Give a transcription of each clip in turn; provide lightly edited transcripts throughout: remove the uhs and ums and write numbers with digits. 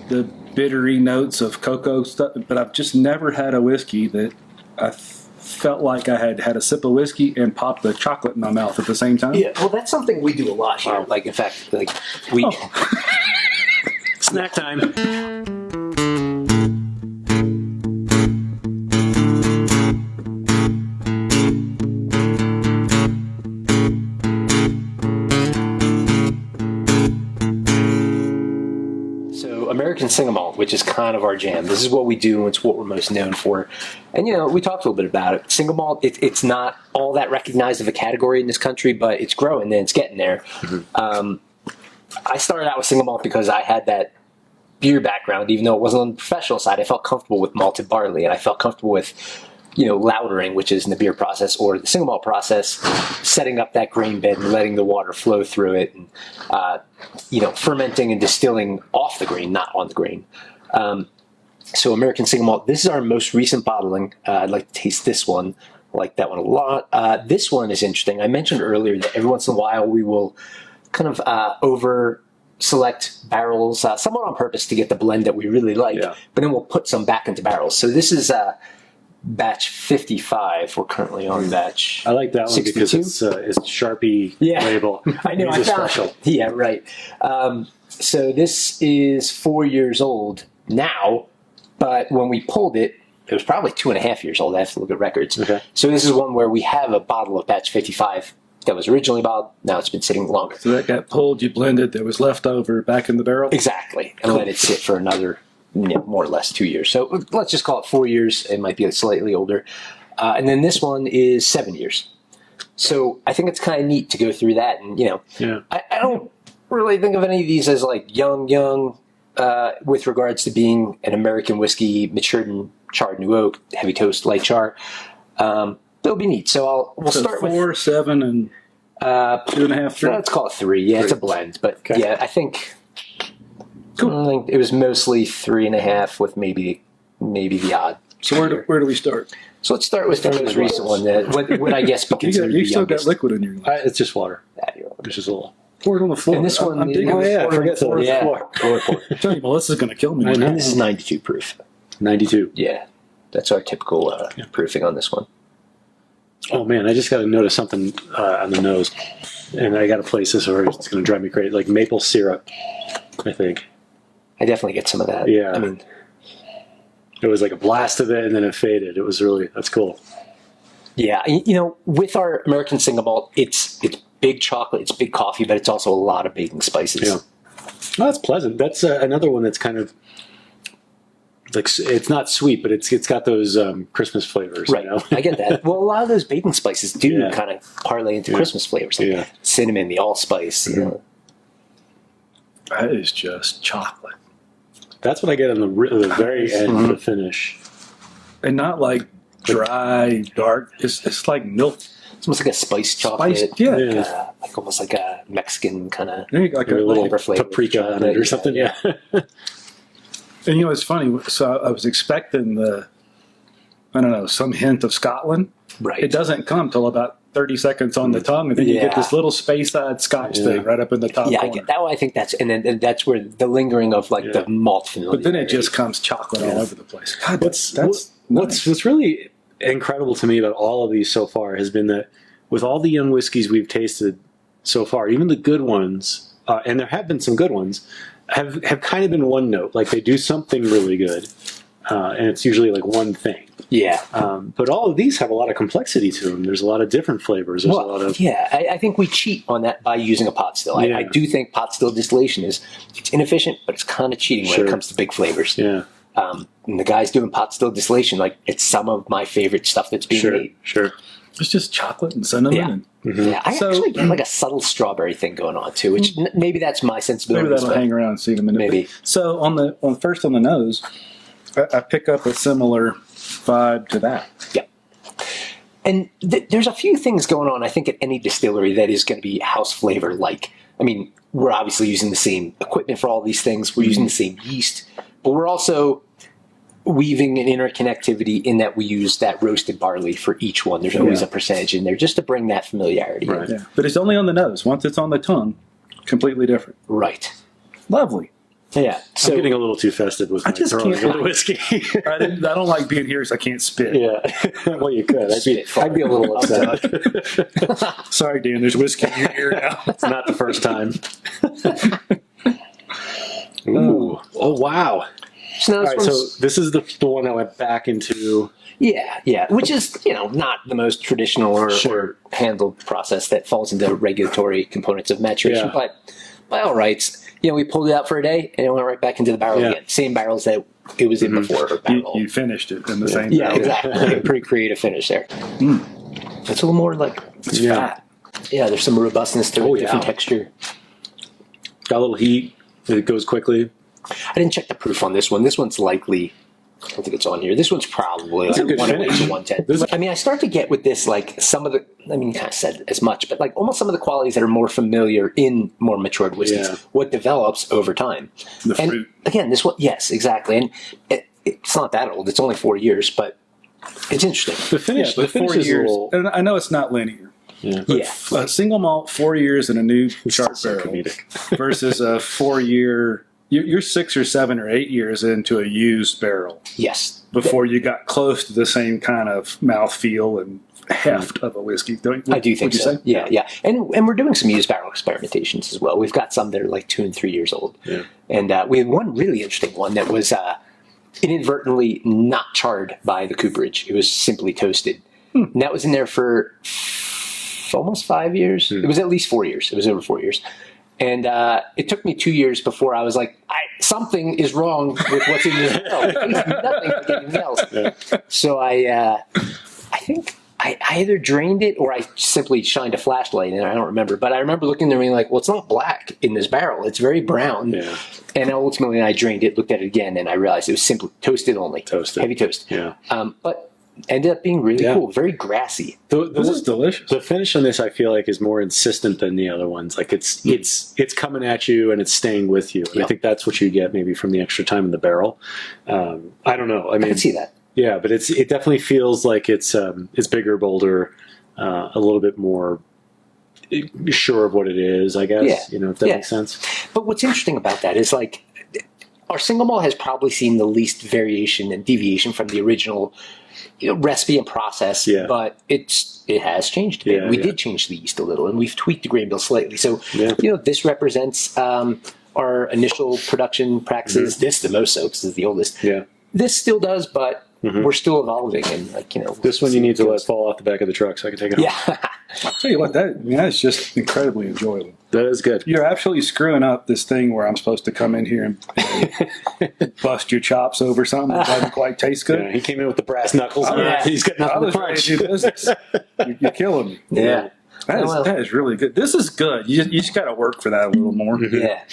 the bittery notes of cocoa stuff, but I've just never had a whiskey that I felt like I had had a sip of whiskey and popped the chocolate in my mouth at the same time. Yeah, well, that's something we do a lot here. Like, in fact, like we Snack time. American Single Malt, which is kind of our jam. This is what we do, and it's what we're most known for. And, you know, we talked a little bit about it. Single Malt, it's not all that recognized of a category in this country, but it's growing and it's getting there. Mm-hmm. I started out with Single Malt because I had that beer background, even though it wasn't on the professional side. I felt comfortable with malted barley, and I felt comfortable with, you know, lautering, which is in the beer process, or the single malt process, setting up that grain bed and letting the water flow through it, and you know, fermenting and distilling off the grain, not on the grain. So American Single Malt, this is our most recent bottling. I'd like to taste this one. I like that one a lot. This one is interesting. I mentioned earlier that every once in a while we will kind of over select barrels, somewhat on purpose to get the blend that we really like, but then we'll put some back into barrels. So this is batch 55. We're currently on batch I like that one 62. because it's Sharpie label. I know. I found special. Yeah, right. So this is 4 years old now, but when we pulled it, it was probably 2.5 years old. I have to look at records. Okay. So this is one where we have a bottle of batch 55 that was originally bottled. Now it's been sitting longer. So that got pulled, you blended, there was leftover back in the barrel? Exactly. And let it sit for another, you know, more or less 2 years. So let's just call it 4 years. It might be slightly older. And then this one is 7 years. So I think it's kind of neat to go through that. And, you know, I don't really think of any of these as like young, with regards to being an American whiskey matured in charred new oak, heavy toast, light char. It'll be neat. So we'll start 4, 7, and 2.5, 3. Let's call it 3. Yeah, it's a blend. But yeah, I think... Cool. I think it was mostly 3.5 with maybe the odd. So where do we start? So let's start with the most recent one. What I guess be considered you still got liquid in your glass. It's just water. It's just a little. Pour it on the floor. And this one, I'm digging I forget that. I'm telling you, Melissa's going to kill me. And this is 92 proof. 92. Yeah, that's our typical proofing on this one. Oh man, I just got to notice something on the nose, and I got to place this, or it's going to drive me crazy. Like maple syrup, I think. I definitely get some of that. Yeah. I mean, it was like a blast of it, and then it faded. It was that's cool. Yeah, you know, with our American Single Malt, it's big chocolate, it's big coffee, but it's also a lot of baking spices. Yeah, well, that's pleasant. That's another one that's kind of like, it's not sweet, but it's got those Christmas flavors. Right, you know? I get that. Well, a lot of those baking spices do kind of parlay into Christmas flavors, like cinnamon, the allspice. You know. That is just chocolate. That's what I get on the very end for the finish. And not like dry, dark. It's like milk. It's almost like a spiced chocolate. Like almost like a Mexican kind of like a little flavor paprika on it or something. Yeah. And you know, it's funny. So I was expecting some hint of Scotland. Right. It doesn't come till about 30 seconds on the tongue, and then you get this little space-side Scotch thing right up in the top corner. I get that. I think and that's where the lingering of like the malt familiarity. But then it just comes chocolate all over the place. God, what's really incredible to me about all of these so far has been that with all the young whiskeys we've tasted so far, even the good ones, and there have been some good ones, have kind of been one note. Like they do something really good, and it's usually like one thing. Yeah. But all of these have a lot of complexity to them. There's a lot of different flavors. There's a lot of... Yeah, I think we cheat on that by using a pot still. I do think pot still distillation it's inefficient, but it's kind of cheating when it comes to big flavors. Yeah. And the guys doing pot still distillation, like it's some of my favorite stuff that's being made. Sure. It's just chocolate and cinnamon. Yeah. Yeah, I actually get like a subtle strawberry thing going on too, which maybe that's my sensibility. Maybe that'll hang around and see in a minute. Maybe. So on the nose, I pick up a similar vibe to that. Yeah. And there's a few things going on, I think, at any distillery that is going to be house flavor like. I mean, we're obviously using the same equipment for all these things. We're using the same yeast, but we're also weaving an interconnectivity in that we use that roasted barley for each one. There's always a percentage in there just to bring that familiarity. Right. Yeah. But it's only on the nose. Once it's on the tongue, completely different. Right. Lovely. Yeah. So I'm getting a little too festive with my just throwing can't- of whiskey. I don't like being here because I can't spit. Yeah. Well, you could. I'd be a little upset. Sorry, Dan. There's whiskey in your ear now. It's not the first time. Ooh. Oh, wow. so now All this right, so one's- this is the one I went back into. yeah, which is not the most traditional or Sure. handled process that falls into regulatory components of maturation, Yeah. but by all rights, we pulled it out for a day and it went right back into the barrel Yeah. again. Same barrels that it was in before. Or barrel. You finished it in the same. Yeah, barrel. exactly. A pretty creative finish there. It's a little more like it's Yeah. fat. Yeah, there's some robustness to it, Oh, different yeah. texture. Got a little heat. It goes quickly. I didn't check the proof on this one. This one's likely. I don't think it's on here. This one's probably It's a like good 108 finish. to 110. This is- I mean, I start to get with this like some of the. I mean, you kind of said as much, but like almost some of the qualities that are more familiar in more matured whiskeys. Yeah. What develops over time. The And fruit. again, this one, yes, exactly, and it's not that old. It's only 4 years, but it's interesting. The finish, But the finish 4 is a years. little. And I know it's not linear. Yeah. Yeah, A single malt, 4 years in a new sharp So barrel comedic. versus a 4 year. You're 6 or 7 or 8 years into a used barrel yes. before you got close to the same kind of mouthfeel and heft of a whiskey. I do think would you so. say? Yeah. And we're doing some used barrel experimentations as well. We've got some that are like 2 and 3 years old. Yeah. And we had one really interesting one that was inadvertently not charred by the cooperage. It was simply toasted. And that was in there for almost 5 years. It was at least 4 years. It was over 4 years. And it took me 2 years before I was like, something is wrong with what's in this barrel. It tastes nothing like anything else. Yeah. So I think I either drained it or I simply shined a flashlight in it. I don't remember. But I remember looking there and being like, well, it's not black in this barrel. It's very brown. Yeah. And ultimately I drained it, looked at it again, and I realized it was simply toasted only. Toasted. Heavy toast. Yeah. But ended up being really Yeah. cool. Very grassy. This is delicious. The finish on this, I feel like, is more insistent than the other ones. Like it's coming at you and it's staying with you. And I Yep. think that's what you get maybe from the extra time in the barrel. I don't know. I mean, I can see that. yeah, but it definitely feels like it's bigger, bolder, a little bit more sure of what it is. I guess Yeah. if that Yeah. makes sense. But what's interesting about that is like our single malt has probably seen the least variation and deviation from the original recipe and process. Yeah. But it has changed a bit. Yeah, We yeah. did change the yeast a little, and we've tweaked the grain bill slightly. So Yeah. this represents our initial production practices. This the most so because it's the oldest. Yeah. This still does, but we're still evolving and This one you need to let fall off the back of the truck so I can take it home. Yeah. I'll tell you what, that's just incredibly enjoyable. That is good. You're absolutely screwing up this thing where I'm supposed to come in here and bust your chops over something that doesn't quite taste good. Yeah, he came in with the brass knuckles. Yeah. He's got I nothing to was ready punch. to do business. You're killing me. Yeah. That is really good. This is good. You just got to work for that a little more. Yeah.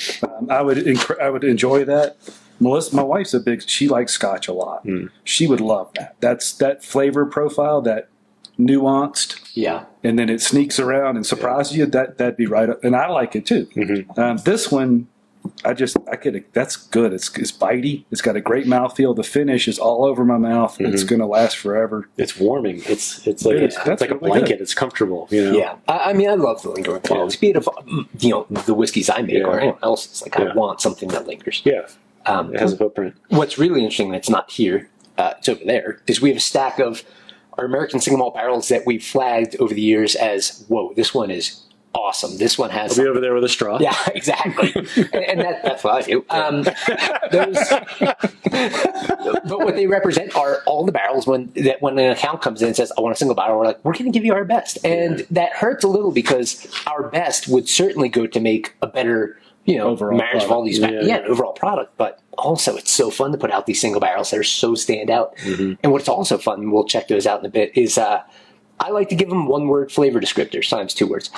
I would enjoy that. Melissa, my wife's she likes Scotch a lot. She would love that. That's that flavor profile, that nuanced, Yeah. and then it sneaks around and surprises you. That'd be right up, and I like it too. This one, that's good. It's bitey. It's got a great mouthfeel. The finish is all over my mouth. It's going to last forever. It's warming. It's like That's it's like a really blanket. good. It's comfortable. Yeah, I mean, I love the lingering qualities. Be it of the whiskeys I make or anyone else's. Like, Yeah. I want something that lingers. Yeah. It has a footprint. What's really interesting that's not here, it's over there, is we have a stack of our American Single Malt barrels that we've flagged over the years as, whoa, this one is awesome. This one has. I'll be over there with a straw. Yeah, exactly. and that's what I do. But what they represent are all the barrels when an account comes in and says, I want a single barrel, we're like, we're going to give you our best. And that hurts a little because our best would certainly go to make a better, Overall marriage of all these, Yeah. overall product. But also it's so fun to put out these single barrels that are so stand out. And what's also fun, we'll check those out in a bit, is I like to give them one-word flavor descriptors, sometimes 2 words,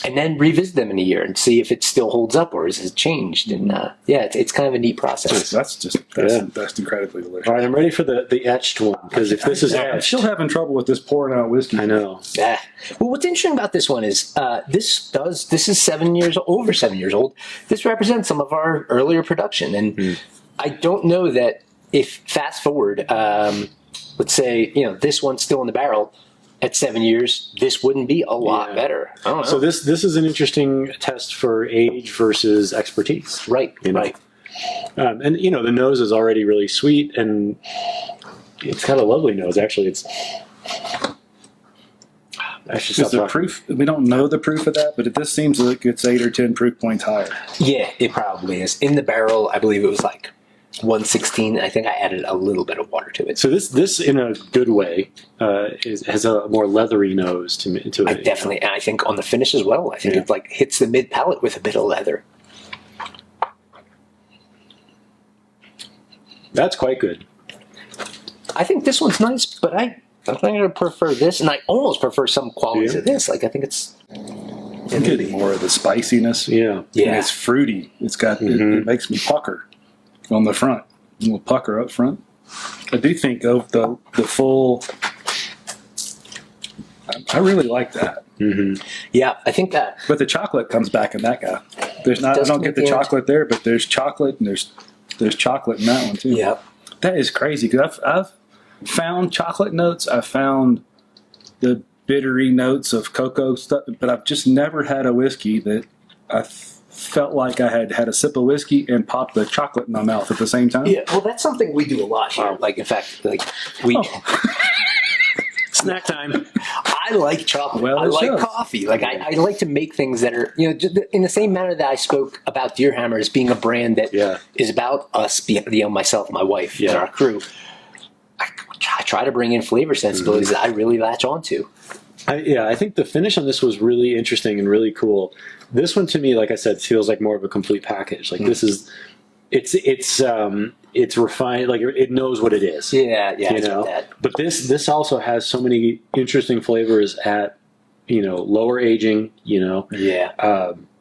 and then revisit them in a year and see if it still holds up or has it changed. And it's kind of a neat process. That's incredibly delicious. All right, I'm ready for the etched one because if this is I'm etched, still having trouble with this pouring out whiskey. I know. Yeah. Well, what's interesting about this one is this is over 7 years old. This represents some of our earlier production, and I don't know that if fast forward, let's say this one's still in the barrel, at 7 years, this wouldn't be a lot better. I don't know. So this is an interesting test for age versus expertise. Right, You know? right. And the nose is already really sweet, and it's got a lovely nose. Actually, it's. I should Is stop the talking. proof? We don't know the proof of that, but this seems like it's 8 or 10 proof points higher. Yeah, it probably is. In the barrel, I believe it was like 116. I think I added a little bit of water to it. So this in a good way has a more leathery nose to it. I definitely, and I think on the finish as well, I think it like hits the mid palate with a bit of leather. That's quite good. I think this one's nice, but I think I prefer this, and I almost prefer some qualities of this. Like I think it's I'm getting more of the spiciness. Yeah. And yeah, it's fruity. It's got it makes me pucker on the front. A little pucker up front. I do think of the full. I really like that. yeah. I think that But the chocolate comes back in that guy. There's not. I Does don't come get at the the end. chocolate there, but there's chocolate and there's chocolate in that one too. yeah. That is crazy because I've found chocolate notes. I found the bittery notes of cocoa stuff, but I've just never had a whiskey that I felt like I had had a sip of whiskey and popped the chocolate in my mouth at the same time. Yeah, well, that's something we do a lot here. Like, in fact, like we, Snack time. I like chocolate. Well, I it like shows. coffee. Like, I like to make things that are, just in the same manner that I spoke about Deerhammer as being a brand that is about us, myself, my wife, and our crew. I try to bring in flavor sensibilities that I really latch onto. I think the finish on this was really interesting and really cool. This one to me, like I said, feels like more of a complete package. Like this is, it's refined. Like it knows what it is. Yeah, you it's know. got that. But this also has so many interesting flavors at lower aging. Yeah.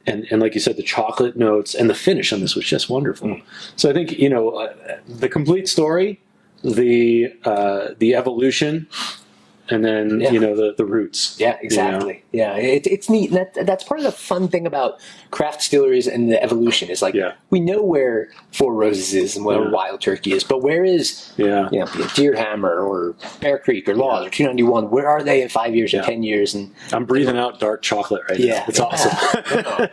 And like you said, the chocolate notes and the finish on this was just wonderful. So I think the complete story, the evolution. And then the roots. Yeah, exactly. Yeah, it's neat. That's part of the fun thing about craft distilleries and the evolution is like we know where Four Roses is and where Wild Turkey is, but where is be it Deerhammer or Bear Creek or Laws or 291? Where are they in 5 years or 10 years? And I'm breathing out dark chocolate right now. It's awesome.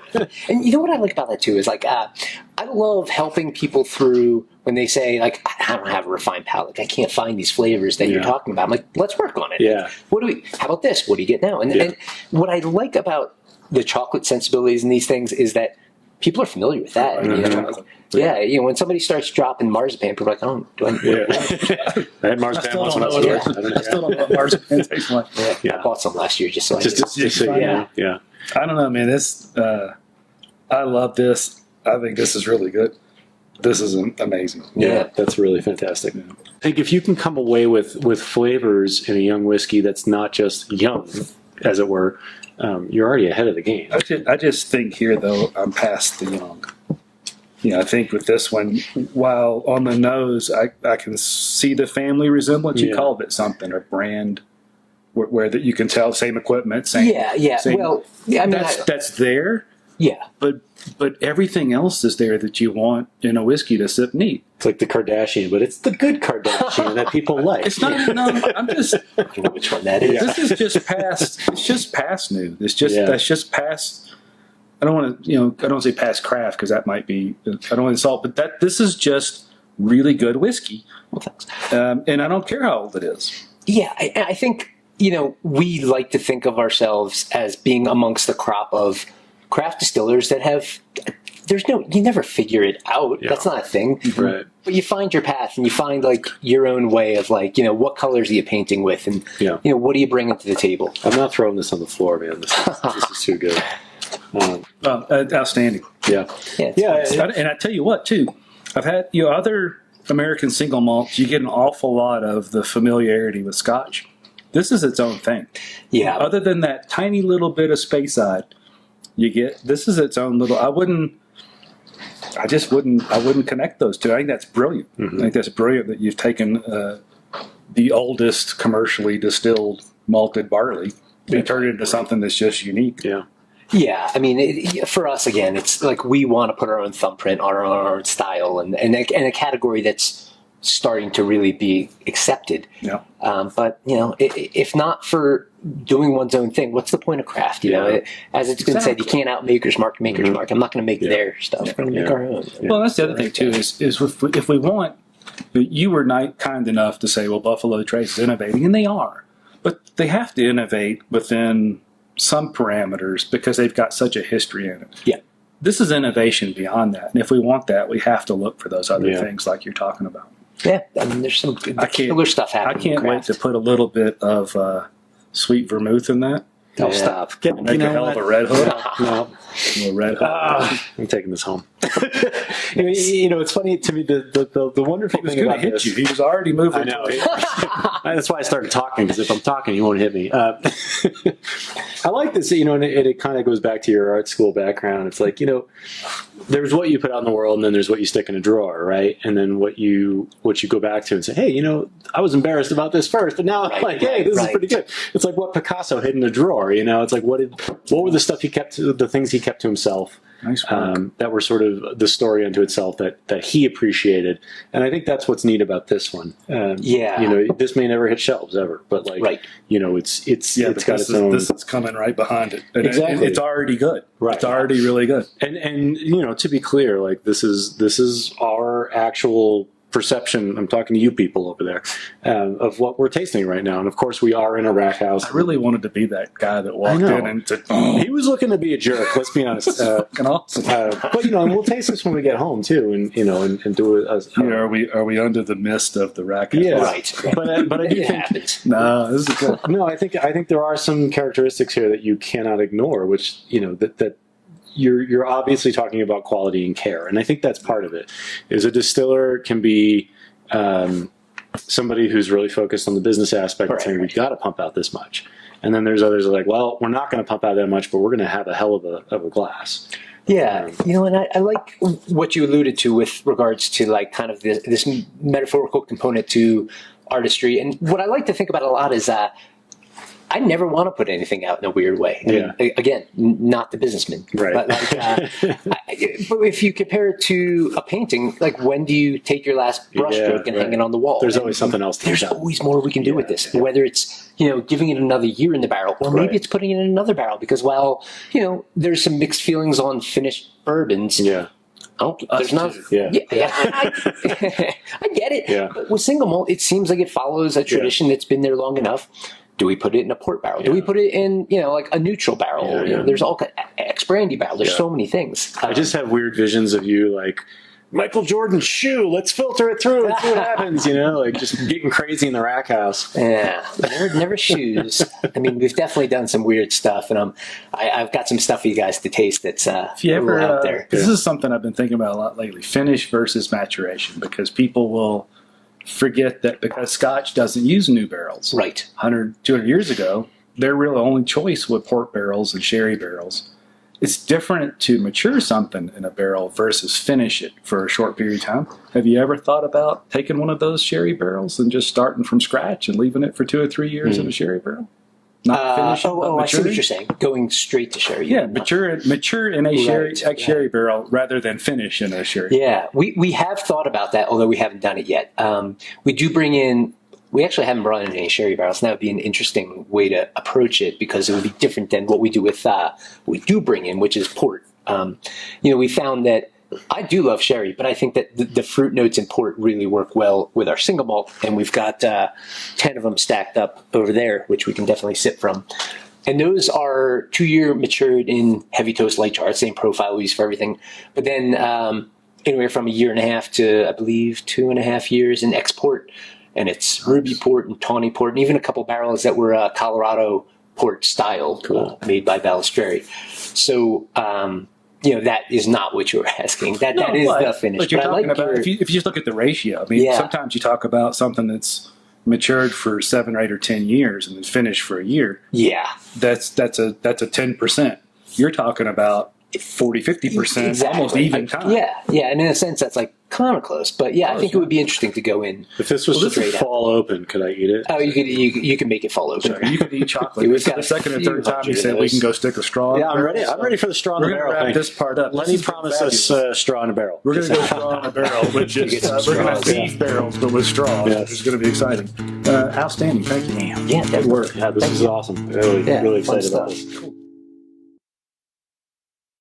And you know what I like about that too is like I love helping people through when they say like I don't have a refined palate, I can't find these flavors that you're talking about. I'm like, let's work on it. Yeah. How about this? What do you get now? And what I like about the chocolate sensibilities in these things is that people are familiar with that. When somebody starts dropping marzipan, people are like, oh, do I? I had marzipan once when I was know. there. I still don't know what marzipan tastes like. I bought some last year just so Yeah. I don't know, man. This I love this. I think this is really good. This is amazing. Yeah, that's really fantastic. I think if you can come away with flavors in a young whiskey that's not just young, as it were, you're already ahead of the game. I just think here, though, I'm past the young. I think with this one, while on the nose, I can see the family resemblance. You called it something, or brand, where that you can tell same equipment, same. Same, Well, I mean, that's there. Yeah. But everything else is there that you want in a whiskey to sip neat. It's like the Kardashian, but it's the good Kardashian that people like. It's not. No, I'm just. I don't know which one that is. This is just past. It's just past new. That's just past. I don't want to. I don't want to say past craft because that might be. I don't want to insult, but this is just really good whiskey. Well, thanks. And I don't care how old it is. Yeah, I think we like to think of ourselves as being amongst the crop of craft distillers that have. You never figure it out. Yeah. That's not a thing. Right. But you find your path and you find like your own way of like, what colors are you painting with and, what are you bringing to the table? I'm not throwing this on the floor, man. This is too good. Outstanding. Yeah. And I tell you what, too, I've had, other American single malts, you get an awful lot of the familiarity with Scotch. This is its own thing. Yeah. Other than that tiny little bit of Speyside, this is its own little, I wouldn't connect those two. I think that's brilliant. I think that's brilliant that you've taken the oldest commercially distilled malted barley and turned it into something that's just unique. Yeah. Yeah, I mean, for us, again, it's like we want to put our own thumbprint on our own style and a category that's starting to really be accepted. Yeah. But, if not for doing one's own thing. What's the point of craft? You know, as it's been said, you can't out makers mark makers mark. I'm not going to make their stuff. We're going to make our own. Well, that's the other thing too. Is if we want, you were kind enough to say, well, Buffalo Trace is innovating, and they are, but they have to innovate within some parameters because they've got such a history in it. Yeah. This is innovation beyond that, and if we want that, we have to look for those other things like you're talking about. Yeah, I mean, there's some killer stuff happening. I can't wait to put a little bit of sweet vermouth in that. Oh, stop. Make a hell of a Red Hook. No. A Red Hook. I'm taking this home. You know, it's funny to me, the wonderful thing about hit this. you. He was already moving. I know. That's why I started talking, because if I'm talking, he won't hit me. I like this, you know, and it kind of goes back to your art school background. It's like, you know, there's what you put out in the world, and then there's what you stick in a drawer, right? And then what you go back to and say, hey, you know, I was embarrassed about this first, but now I'm like, hey, this is pretty good. It's like what Picasso hid in a drawer, you know? It's like what were the stuff he kept, the things he kept to himself. Nice that were sort of the story unto itself that he appreciated, and I think that's what's neat about this one. You know, this may never hit shelves ever, but like, you know, it's got its own. This is coming right behind it. And exactly, it's already good. Right, it's already really good. And you know, to be clear, like this is our actual perception. I'm talking to you people over there of what we're tasting right now, and of course we are in a rack house. I really wanted to be that guy that walked in and said, he was looking to be a jerk. Let's be honest. But you know, and we'll taste this when we get home too, and you know, and do it. Are we under the mist of the rack house? Yeah, right. But I do think no, this is good. No, I think there are some characteristics here that you cannot ignore, which you know that. You're obviously talking about quality and care, and I think that's part of it. Is a distiller can be somebody who's really focused on the business aspect and saying we've got to pump out this much, and then there's others who are like, well, we're not going to pump out that much, but we're going to have a hell of a glass. Yeah, you know, and I like what you alluded to with regards to like kind of this metaphorical component to artistry, and what I like to think about a lot is I never want to put anything out in a weird way. I mean, again, not the businessman. Right. But, but if you compare it to a painting, like when do you take your last brushstroke and hang it on the wall? There's always something else to do. There's always more we can do with this. Whether it's, you know, giving it another year in the barrel, or maybe it's putting it in another barrel. Because while, you know, there's some mixed feelings on finished bourbons. Yeah. There's not. I get it. Yeah. But with single malt, it seems like it follows a tradition that's been there long enough. Do we put it in a port barrel? Do we put it in, you know, like a neutral barrel? You know, there's all ex-brandy barrel. There's so many things. I just have weird visions of you like Michael Jordan's shoe. Let's filter it through and see what happens. You know, like just getting crazy in the rack house. Yeah, never shoes. I mean, we've definitely done some weird stuff, and I've got some stuff for you guys to taste that's if you ever out there. This is something I've been thinking about a lot lately: finish versus maturation, because people will forget that because Scotch doesn't use new barrels. Right. 100, 200 years ago, their real only choice was port barrels and sherry barrels. It's different to mature something in a barrel versus finish it for a short period of time. Have you ever thought about taking one of those sherry barrels and just starting from scratch and leaving it for 2 or 3 years in a sherry barrel? Not finishing, but I see what you're saying. Going straight to sherry. Yeah, mature in a sherry barrel rather than finish in a sherry. Yeah, we have thought about that, although we haven't done it yet. We do bring in. We actually haven't brought in any sherry barrels. And that would be an interesting way to approach it, because it would be different than what we do with we do bring in, which is port. You know, we found that I do love sherry, but I think that the fruit notes in port really work well with our single malt, and we've got 10 of them stacked up over there, which we can definitely sip from. And those are 2-year matured in heavy toast light char, same profile we use for everything. But then anywhere from 1.5 years to, I believe, 2.5 years in export. And it's ruby port and tawny port, and even a couple barrels that were Colorado port style, made by Balistreri. So, you know, that is not what you were asking. That is the finish. But you're talking about, if you just look at the ratio, I mean, sometimes you talk about something that's matured for 7 or 8 or 10 years and then finished for a year. Yeah. That's a 10%. You're talking about 40, 50%, Exactly. almost even time. Yeah, and in a sense, that's like kind of close. But yeah, I think it would be interesting to go in. If this was straight to out. fall open, could I eat it? Oh, you can make it fall open. You could eat chocolate. We've This is got the a second or few third time you hundred said of we those. can go stick a straw. Yeah, I'm ready. I'm ready for the straw in We're the going to barrel wrap thing. this part up. Lenny promised us straw in a barrel. We're going to go straw in a barrel, which is Get some we're going to have straws, beef barrels, but with straws, Yes. which is going to be exciting. Outstanding. Thank you. Yeah, Good work. Yeah, this is awesome. Really, Yeah, really fun excited about stuff. this.